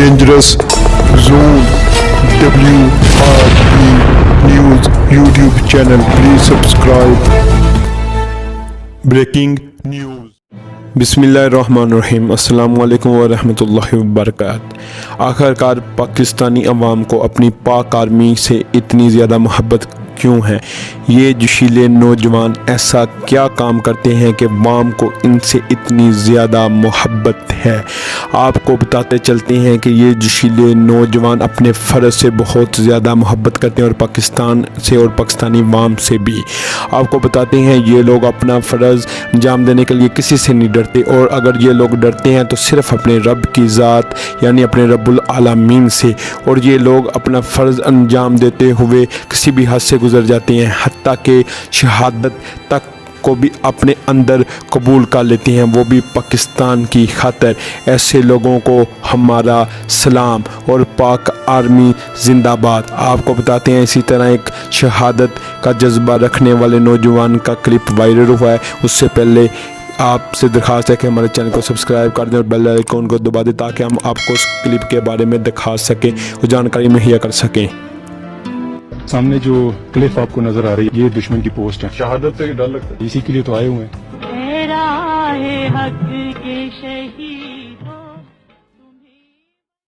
dangerous zone. WRB News YouTube channel. Please subscribe. Breaking news. बिस्मिल्लाहिर्रहमानिर्रहीम। अस्सलाम वालेकुम वरहमतुल्लाहि वबरकातुहू। आखिरकार पाकिस्तानी अवाम को अपनी पाक आर्मी से इतनी ज़्यादा मोहब्बत क्यों है? ये जोशीले नौजवान ऐसा क्या काम करते हैं कि अवाम को इनसे इतनी ज़्यादा मोहब्बत है? आपको बताते चलते हैं कि ये जोशीले नौजवान अपने फ़र्ज़ से बहुत ज़्यादा मोहब्बत करते हैं और पाकिस्तान से और पाकिस्तानी अवाम से भी। आपको बताते हैं ये लोग अपना फ़र्ज़ अंजाम देने के लिए किसी से नहीं डरते, और अगर ये लोग डरते हैं तो सिर्फ़ अपने रब की ज़ात यानी अपने रब्बुल आलमीन से। और ये लोग अपना फ़र्ज़ अंजाम देते हुए किसी भी हद से गुज़र जाते हैं, हत्ता कि शहादत तक को भी अपने अंदर कबूल कर लेते हैं, वो भी पाकिस्तान की खातिर। ऐसे लोगों को हमारा सलाम और पाक आर्मी ज़िंदाबाद। आपको बताते हैं इसी तरह एक शहादत का जज्बा रखने वाले नौजवान का क्लिप वायरल हुआ है। उससे पहले आपसे दरख्वास्त है कि हमारे चैनल को सब्सक्राइब कर दें और बेल आइकन को दबा दें ताकि हम आपको उस क्लिप के बारे में दिखा सकें और जानकारी मुहैया कर सकें। सामने जो क्लिफ आपको नजर आ रही है ये दुश्मन की पोस्ट है। शहादत से डर लगता है, इसी के लिए तो आए हुए हैं। तेरा है हक के शहीद।